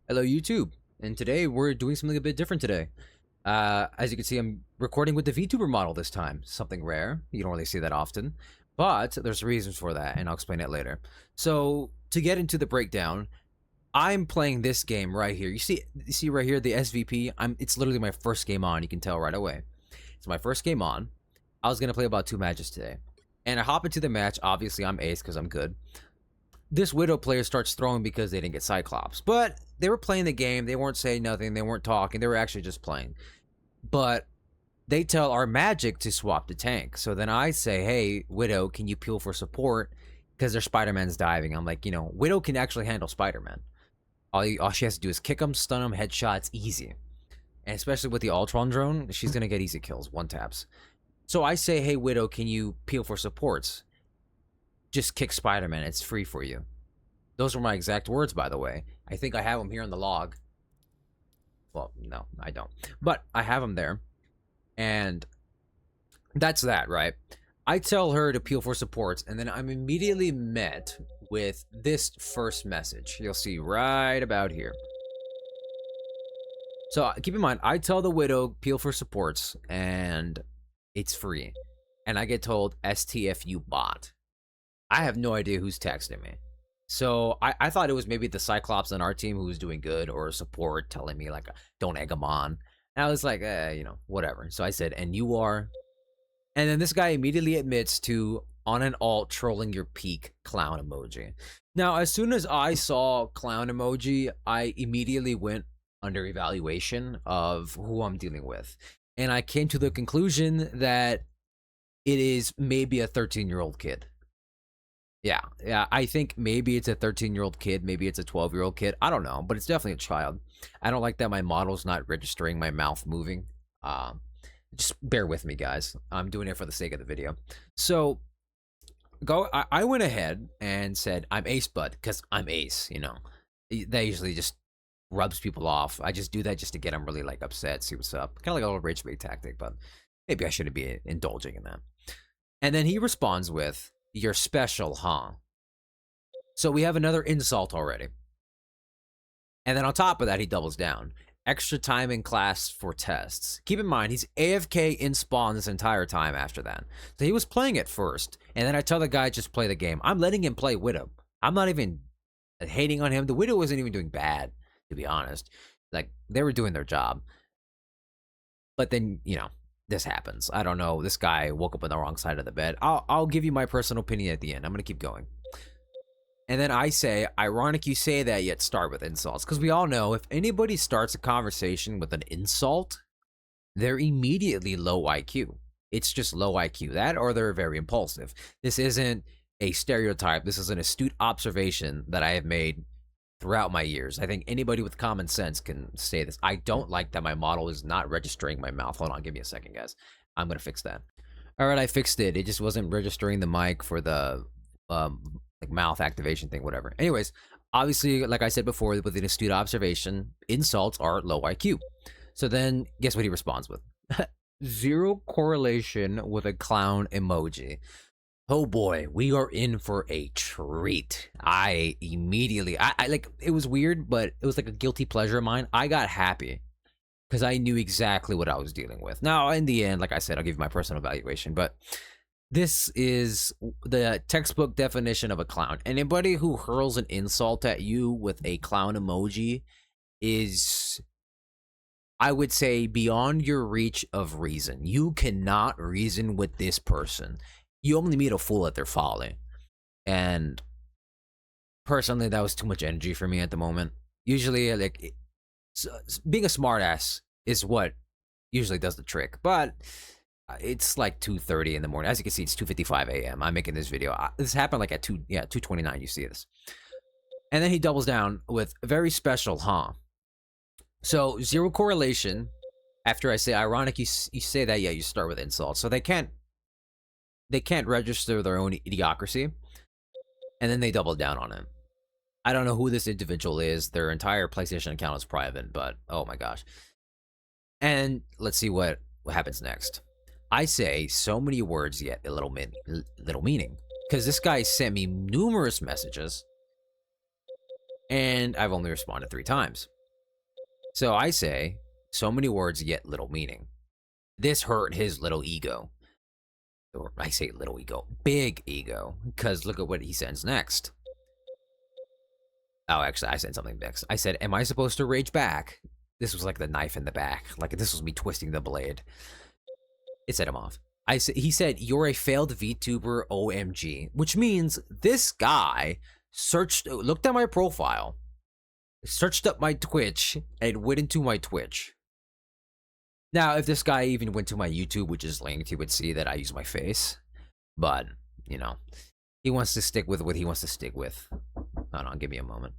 Hello YouTube, and today we're doing something a bit different today. As you can see, I'm recording with the VTuber model this time. Something rare. You don't really see that often. But there's reasons for that, and I'll explain it later. So, to get into the breakdown, I'm playing this game right here. You see right here, the SVP? It's literally my first game on, you can tell right away. It's my first game on. I was going to play about 2 matches today. And I hop into the match. Obviously, I'm ace because I'm good. This Widow player starts throwing because they didn't get Cyclops. But they were playing the game. They weren't saying nothing. They weren't talking. They were actually just playing. But they tell our Magic to swap the tank. So then I say, hey, Widow, can you peel for support? Because their Spider-Man's diving. I'm like, Widow can actually handle Spider-Man. All she has to do is kick him, stun him, headshots, easy. And especially with the Ultron drone, she's going to get easy kills, one taps. So I say, hey, Widow, can you peel for supports? Just kick Spider-Man. It's free for you. Those were my exact words, by the way. I think I have them here in the log. Well, no, I don't. But I have them there. And that's that, right? I tell her to peel for supports, and then I'm immediately met with this first message. You'll see right about here. So keep in mind, I tell the Widow peel for supports, and it's free. And I get told STFU bot. I have no idea who's texting me. So I thought it was maybe the Cyclops on our team who was doing good, or support telling me like, don't egg him on. And I was like, whatever. So I said, and you are. And then this guy immediately admits to on an alt trolling your peak clown emoji. Now, as soon as I saw clown emoji, I immediately went under evaluation of who I'm dealing with. And I came to the conclusion that it is maybe a 13-year-old kid. Yeah, I think maybe it's a 13-year-old kid, maybe it's a 12-year-old kid. I don't know, but it's definitely a child. I don't like that my model's not registering my mouth moving. Just bear with me, guys. I'm doing it for the sake of the video. So, I went ahead and said, I'm Ace Bud, because I'm Ace, That usually just rubs people off. I just do that just to get them really, like, upset, see what's up. Kind of like a little rage bait tactic, but maybe I shouldn't be indulging in that. And then he responds with, you're special, huh? So we have another insult already. And then on top of that, he doubles down. Extra time in class for tests. Keep in mind, he's AFK in spawn this entire time after that. So he was playing it first. And then I tell the guy, just play the game. I'm letting him play Widow. I'm not even hating on him. The Widow wasn't even doing bad, to be honest. Like, they were doing their job. But then, this happens. I don't know. This guy woke up on the wrong side of the bed. I'll give you my personal opinion at the end. I'm going to keep going. And then I say, ironic you say that, yet start with insults. Because we all know if anybody starts a conversation with an insult, they're immediately low IQ. It's just low IQ. That or they're very impulsive. This isn't a stereotype. This is an astute observation that I have made throughout my years. I think anybody with common sense can say this. I don't like that my model is not registering my mouth. Hold on, give me a second, guys. I'm going to fix that. All right, I fixed it. It just wasn't registering the mic for the like mouth activation thing, whatever. Anyways, obviously, like I said before, with an astute observation, insults are low IQ. So then, guess what he responds with? Zero correlation with a clown emoji. Oh boy, we are in for a treat. I immediately, I like, it was weird, but it was like a guilty pleasure of mine. I got happy because I knew exactly what I was dealing with. Now, in the end, like I said, I'll give you my personal evaluation, but this is the textbook definition of a clown. Anybody who hurls an insult at you with a clown emoji is, I would say, beyond your reach of reason. You cannot reason with this person. You only meet a fool at their folly. And personally, that was too much energy for me at the moment. Usually, like, being a smartass is what usually does the trick. But it's like 2:30 in the morning. As you can see, it's 2:55 a.m. I'm making this video. This happened like at 2:29. You see this. And then he doubles down with very special, huh? So zero correlation. After I say ironic, you say that, yeah, you start with insults. So they can't register their own idiocracy, and then they double down on it. I don't know who this individual is. Their entire PlayStation account is private, but oh my gosh. And let's see what happens next. I say so many words, yet a little meaning. Because this guy sent me numerous messages, and I've only responded 3 times. So I say, so many words yet little meaning. This hurt his little ego. Or I say little ego, big ego, because look at what he sends next. Oh, actually, I said something next. I said, am I supposed to rage back? This was like the knife in the back. Like this was me twisting the blade. It set him off. He said, you're a failed VTuber OMG, which means this guy looked at my profile, searched up my Twitch, and went into my Twitch. Now, if this guy even went to my YouTube, which is linked, he would see that I use my face. But, you know, he wants to stick with what he wants to stick with. Hold on, give me a moment.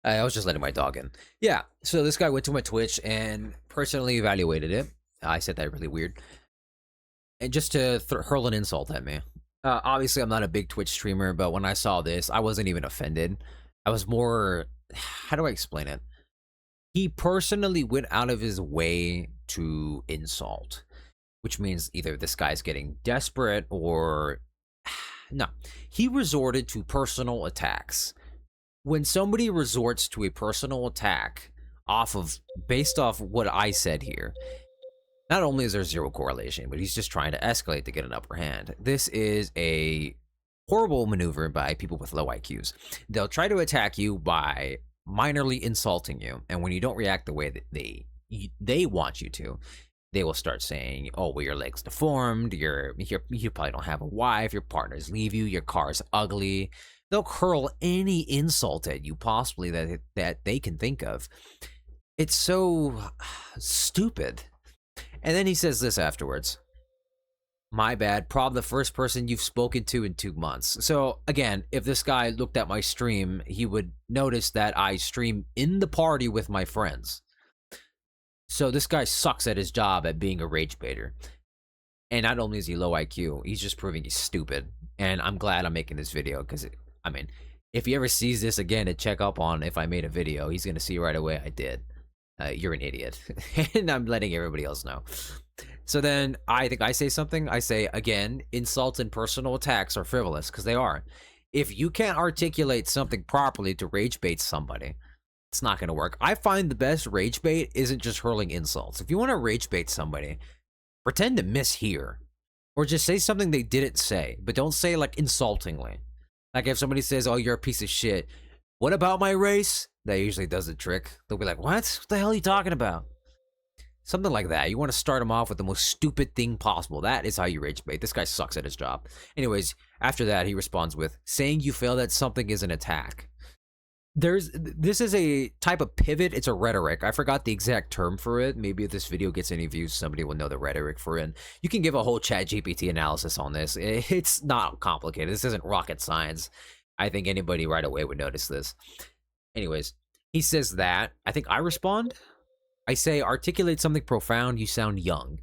I was just letting my dog in. Yeah, so this guy went to my Twitch and personally evaluated it. I said that really weird. And just to hurl an insult at me. Obviously, I'm not a big Twitch streamer, but when I saw this, I wasn't even offended. I was more... How do I explain it? He personally went out of his way to insult, which means either this guy's getting desperate or... No, he resorted to personal attacks. When somebody resorts to a personal attack based off what I said here, not only is there zero correlation, but he's just trying to escalate to get an upper hand. This is a horrible maneuver by people with low IQs. They'll try to attack you by minorly insulting you, and when you don't react the way that they want you to, they will start saying, oh, well, your leg's deformed, you probably don't have a wife, your partners leave you, your car's ugly. They'll hurl any insult at you possibly that they can think of. It's so stupid. And then he says this afterwards. My bad, probably the first person you've spoken to in 2 months. So again, if this guy looked at my stream, he would notice that I stream in the party with my friends. So this guy sucks at his job at being a rage baiter. And not only is he low IQ, he's just proving he's stupid. And I'm glad I'm making this video because, I mean, if he ever sees this again to check up on if I made a video, he's going to see right away I did. You're an idiot. And I'm letting everybody else know. So then I think I say something. I say, again, insults and personal attacks are frivolous because they are. If you can't articulate something properly to rage bait somebody, it's not going to work. I find the best rage bait isn't just hurling insults. If you want to rage bait somebody, pretend to mishear. Or just say something they didn't say, but don't say like insultingly. Like if somebody says, oh, you're a piece of shit. What about my race? That usually does the trick. They'll be like, what the hell are you talking about? Something like that. You want to start them off with the most stupid thing possible. That is how you rage bait. This guy sucks at his job. Anyways, after that, he responds with, saying you failed at something is an attack. This is a type of pivot. It's a rhetoric. I forgot the exact term for it. Maybe if this video gets any views, somebody will know the rhetoric for it. You can give a whole ChatGPT analysis on this. It's not complicated. This isn't rocket science. I think anybody right away would notice this. Anyways, he says that. I think I respond. I say, articulate something profound. You sound young.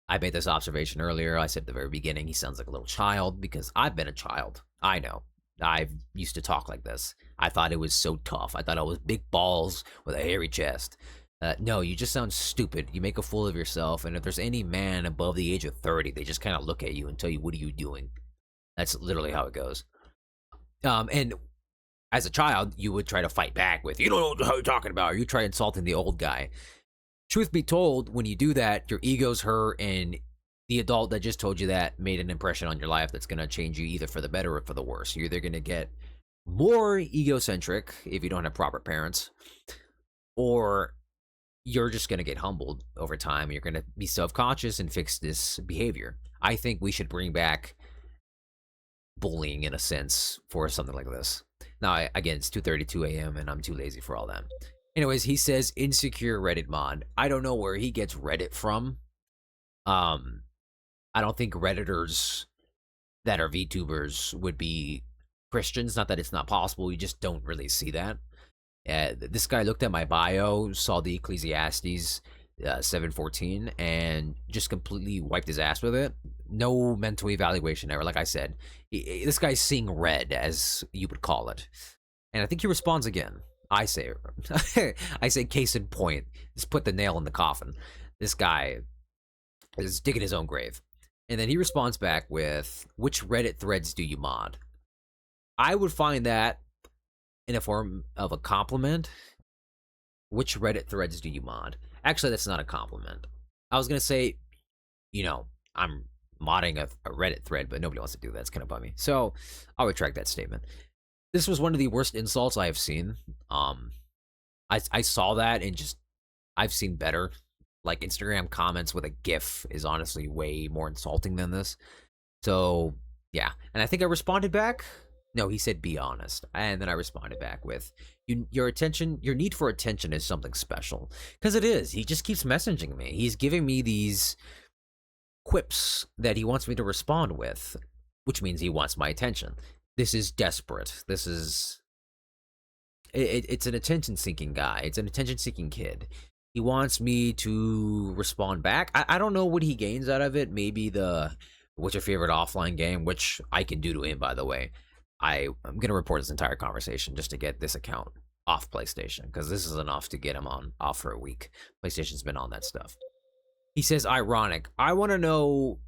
I made this observation earlier. I said at the very beginning, he sounds like a little child because I've been a child. I know. I used to talk like this. I thought it was so tough. I thought I was big balls with a hairy chest. No, you just sound stupid. You make a fool of yourself. And if there's any man above the age of 30, they just kind of look at you and tell you, what are you doing? That's literally how it goes. And as a child, you would try to fight back with, you don't know what you're talking about, or you try insulting the old guy. Truth be told, when you do that, your ego's hurt, and the adult that just told you that made an impression on your life that's going to change you either for the better or for the worse. You're either going to get more egocentric if you don't have proper parents, or you're just going to get humbled over time. You're going to be self-conscious and fix this behavior. I think we should bring back bullying in a sense for something like this. Now, again, it's 2:32 a.m. and I'm too lazy for all that. Anyways, he says insecure Reddit mod. I don't know where he gets Reddit from. I don't think Redditors that are VTubers would be Christians. Not that it's not possible. You just don't really see that. This guy looked at my bio, saw the Ecclesiastes 7:14, and just completely wiped his ass with it. No mental evaluation ever. Like I said, this guy's seeing red, as you would call it. And I think he responds again. I say, case in point. Just put the nail in the coffin. This guy is digging his own grave. And then he responds back with, which Reddit threads do you mod? I would find that in a form of a compliment. which Reddit threads do you mod? Actually, that's not a compliment. I was gonna say, I'm modding a Reddit thread, but nobody wants to do that. It's kind of bummy. So I'll retract that statement. This was one of the worst insults I have seen. I saw that and just I've seen better. Like Instagram comments with a GIF is honestly way more insulting than this. So yeah, and I think I responded back. No, he said be honest, and then I responded back with your need for attention is something special, because it is. He just keeps messaging me. He's giving me these quips that he wants me to respond with, which means he wants my attention. This is desperate. This is it's an attention-seeking guy. It's an attention-seeking kid. He wants me to respond back. I don't know what he gains out of it. Maybe the what's your favorite offline game, which I can do to him, by the way. I'm gonna report this entire conversation just to get this account off PlayStation, because this is enough to get him off for a week. PlayStation's been on that stuff. He says ironic. I want to know.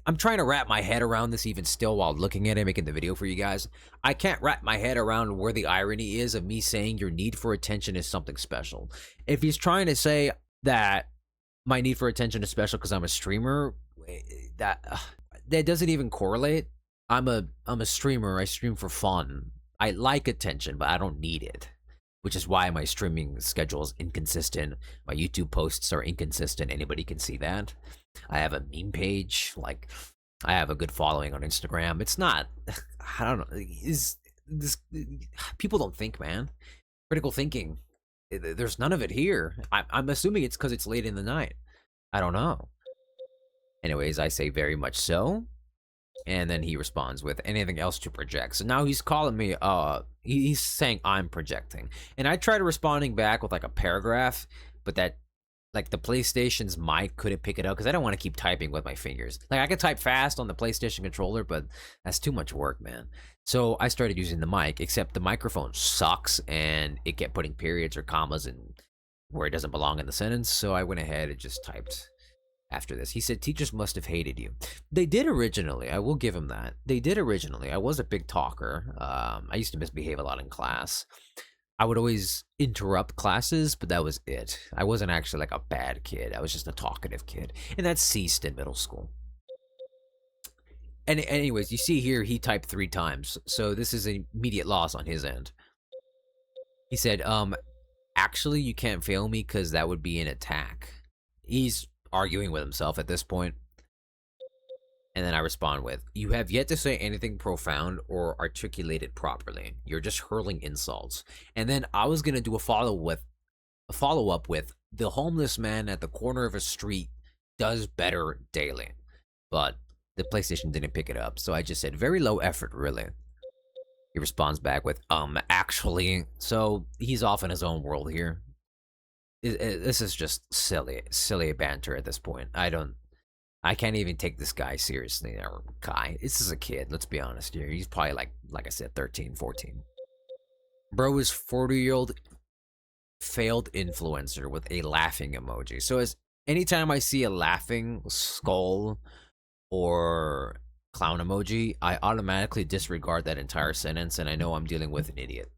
I'm trying to wrap my head around this even still while looking at it, making the video for you guys. I can't wrap my head around where the irony is of me saying your need for attention is something special. If he's trying to say that my need for attention is special because I'm a streamer, that doesn't even correlate. I'm a streamer. I stream for fun. I like attention, but I don't need it, which is why my streaming schedule is inconsistent. My YouTube posts are inconsistent. Anybody can see that. I have a meme page. Like, I have a good following on Instagram. It's not, I don't know. Is this, people don't think, man. Critical thinking. There's none of it here. I'm assuming it's because it's late in the night. I don't know. Anyways, I say very much so. And then he responds with anything else to project. So now he's calling me, he's saying I'm projecting. And I tried responding back with like a paragraph, but that, like, the PlayStation's mic couldn't pick it up because I don't want to keep typing with my fingers. Like, I can type fast on the PlayStation controller, but that's too much work, man. So I started using the mic, except the microphone sucks and it kept putting periods or commas in where it doesn't belong in the sentence. So I went ahead and just typed after this. He said, teachers must have hated you. They did originally. I will give him that. They did originally. I was a big talker. I used to misbehave a lot in class. I would always interrupt classes, but that was it. I wasn't actually like a bad kid. I was just a talkative kid. And that ceased in middle school. And anyways, you see here, he typed 3 times. So this is an immediate loss on his end. He said, actually, you can't fail me because that would be an attack. He's arguing with himself at this point. And then I respond with, you have yet to say anything profound or articulate it properly. You're just hurling insults. And then I was going to do a follow-up with, the homeless man at the corner of a street does better daily. But the PlayStation didn't pick it up. So I just said, very low effort, really. He responds back with, actually. So he's off in his own world here. This is just silly banter at this point. I can't even take this guy seriously, or Kai. This is a kid, let's be honest here. He's probably like I said, 13, 14. Bro is 40-year-old failed influencer with a laughing emoji. So anytime I see a laughing skull or clown emoji, I automatically disregard that entire sentence, and I know I'm dealing with an idiot.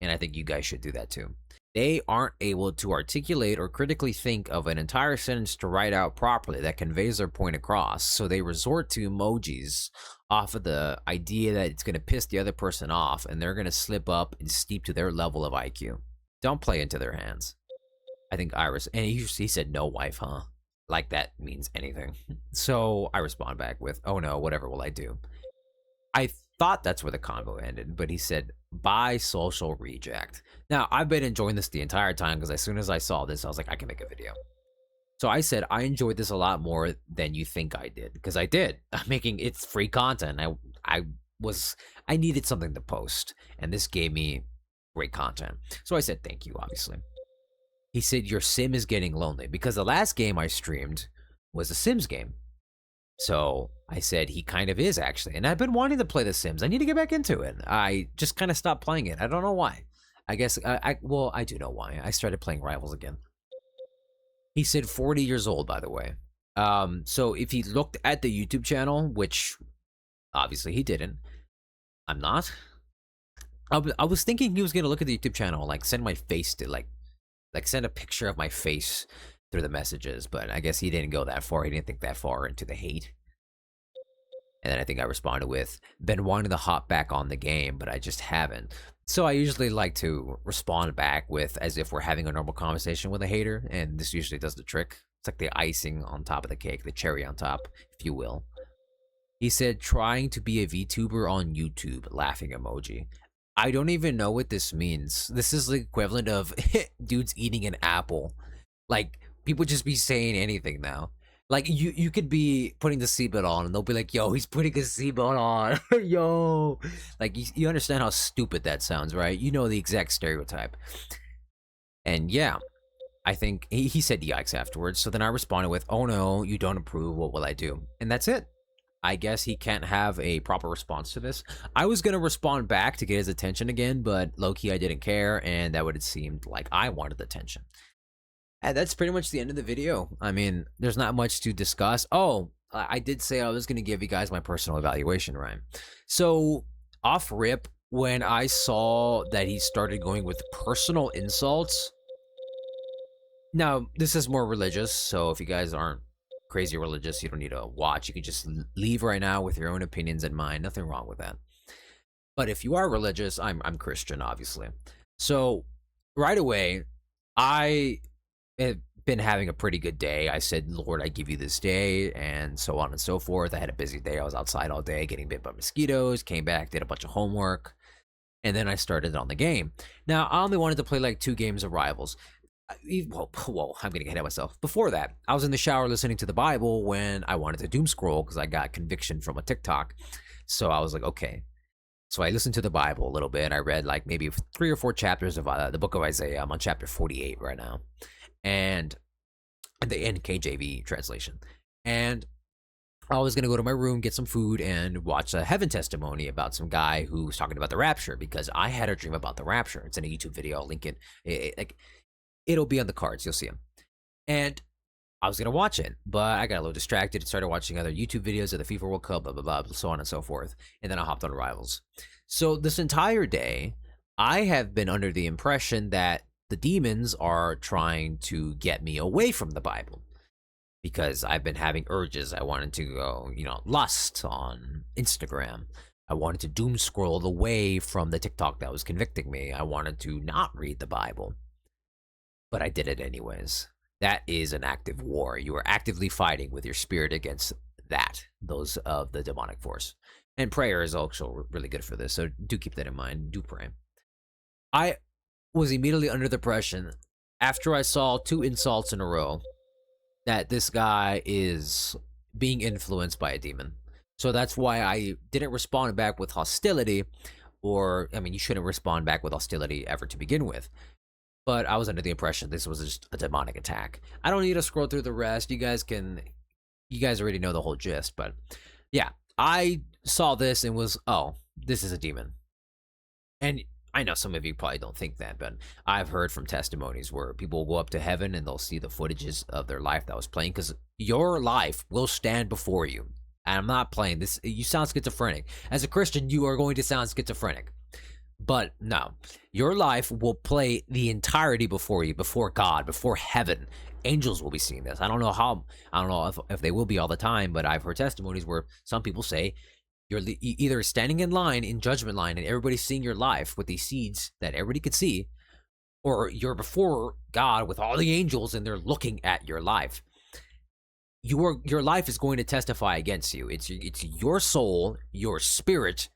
And I think you guys should do that too. They aren't able to articulate or critically think of an entire sentence to write out properly that conveys their point across, so they resort to emojis off of the idea that it's going to piss the other person off and they're going to slip up and steep to their level of IQ. Don't play into their hands. I think Iris, and he said no wife, huh? Like that means anything. So I respond back with, oh no, whatever will I do? I thought that's where the convo ended, but he said, bye, social reject. Now, I've been enjoying this the entire time because as soon as I saw this, I was like, I can make a video. So I said, I enjoyed this a lot more than you think I did, because I did. I'm making, it's free content. I needed something to post, and this gave me great content. So I said, thank you, obviously. He said, your sim is getting lonely, because the last game I streamed was a Sims game. So I said, he kind of is, actually. And I've been wanting to play The Sims. I need to get back into it. I just kind of stopped playing it. I don't know why. I guess, well, I do know why. I started playing Rivals again. He said 40 years old, by the way. So if he looked at the YouTube channel, which obviously he didn't, I'm not. I was thinking he was gonna look at the YouTube channel, like send my face to like send a picture of my face through the messages, but I guess he didn't go that far. He didn't think that far into the hate. And then I think I responded with, been wanting to hop back on the game, but I just haven't. So I usually like to respond back with as if we're having a normal conversation with a hater, and this usually does the trick. It's like the icing on top of the cake, the cherry on top, if you will. He said, trying to be a VTuber on YouTube, laughing emoji. I don't even know what this means. This is the equivalent of dudes eating an apple. Like, people just be saying anything now. Like, you could be putting the seatbelt on, and they'll be like, yo, he's putting his seatbelt on. Yo. Like, you understand how stupid that sounds, right? You know the exact stereotype. And yeah, I think he said yikes afterwards. So then I responded with, oh no, you don't approve. What will I do? And that's it. I guess he can't have a proper response to this. I was going to respond back to get his attention again, but low-key I didn't care, and that would have seemed like I wanted attention. And that's pretty much the end of the video. I mean, there's not much to discuss. Oh, I did say I was going to give you guys my personal evaluation, right? So, off rip, when I saw that he started going with personal insults, now, this is more religious, so if you guys aren't crazy religious, you don't need to watch. You can just leave right now with your own opinions in mind. Nothing wrong with that. But if you are religious, I'm Christian, obviously. So right away, I have been having a pretty good day. I said, Lord, I give you this day, and so on and so forth. I had a busy day. I was outside all day getting bit by mosquitoes, came back, did a bunch of homework, and then I started on the game. Now, I only wanted to play like 2 games of Rivals. Whoa, I'm getting ahead of myself. Before that, I was in the shower listening to the Bible when I wanted to doom scroll because I got conviction from a TikTok. So I was like, okay. So I listened to the Bible a little bit. I read like maybe 3 or 4 chapters of the book of Isaiah. I'm on chapter 48 right now. And the NKJV translation. And I was going to go to my room, get some food, and watch a heaven testimony about some guy who was talking about the rapture because I had a dream about the rapture. It's in a YouTube video. I'll link it it'll be on the cards. You'll see them. And I was going to watch it, but I got a little distracted and started watching other YouTube videos of the FIFA World Cup, blah, blah, blah, so on and so forth. And then I hopped on Rivals. So this entire day, I have been under the impression that the demons are trying to get me away from the Bible because I've been having urges. I wanted to go, lust on Instagram. I wanted to doom scroll away from the TikTok that was convicting me. I wanted to not read the Bible. But I did it anyways. That is an active war. You are actively fighting with your spirit against those of the demonic force. And prayer is also really good for this, so do keep that in mind. Do pray. I was immediately under the impression, after I saw 2 insults in a row, that this guy is being influenced by a demon. So that's why I didn't respond back with hostility, you shouldn't respond back with hostility ever to begin with. But I was under the impression this was just a demonic attack. I don't need to scroll through the rest. You guys already know the whole gist. But yeah, I saw this and was, oh, this is a demon. And I know some of you probably don't think that, but I've heard from testimonies where people will go up to heaven and they'll see the footages of their life that was playing because your life will stand before you. And I'm not playing this. You sound schizophrenic. As a Christian, you are going to sound schizophrenic. But no, your life will play the entirety before you, before God, before heaven. Angels will be seeing this. I don't know if they will be all the time, but I've heard testimonies where some people say you're either standing in line, in judgment line, and everybody's seeing your life with these seeds that everybody could see, or you're before God with all the angels and they're looking at your life. Your life is going to testify against you. It's your soul, your spirit,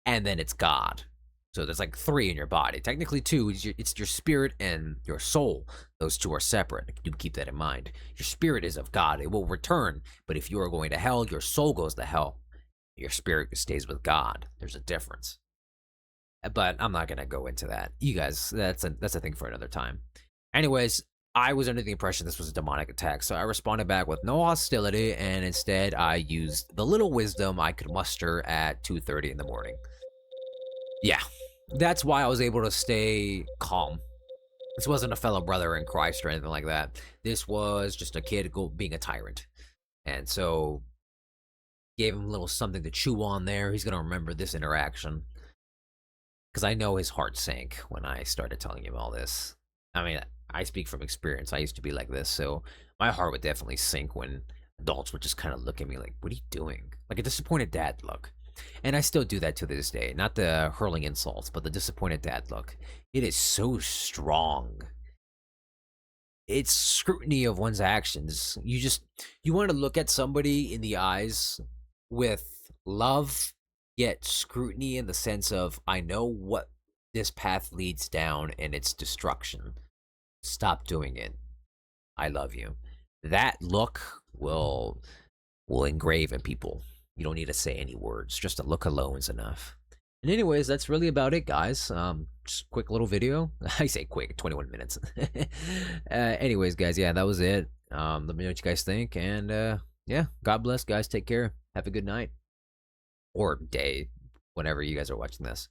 and then it's God. So there's like 3 in your body. Technically 2. It's your spirit and your soul. Those 2 are separate. Do keep that in mind. Your spirit is of God. It will return. But if you are going to hell, your soul goes to hell. Your spirit stays with God. There's a difference. But I'm not going to go into that. You guys, that's a thing for another time. Anyways, I was under the impression this was a demonic attack, so I responded back with no hostility, and instead I used the little wisdom I could muster at 2:30 in the morning. Yeah, that's why I was able to stay calm. This wasn't a fellow brother in Christ or anything like that. This was just a kid being a tyrant. And so, gave him a little something to chew on there. He's going to remember this interaction. because I know his heart sank when I started telling him all this. I mean, I speak from experience. I used to be like this, so my heart would definitely sink when adults would just kind of look at me like, "What are you doing?" Like a disappointed dad look. And I still do that to this day. Not the hurling insults, but the disappointed dad look. It is so strong. It's scrutiny of one's actions. You want to look at somebody in the eyes with love, yet scrutiny in the sense of I know what this path leads down and it's destruction. Stop doing it. I love you. That look will engrave in people. You don't need to say any words. Just a look alone is enough. And anyways, that's really about it, guys. Just quick little video. I say quick, 21 minutes. Anyways, guys, yeah, that was it. Let me know what you guys think, and yeah, God bless, guys. Take care. Have a good night or day, whenever you guys are watching this.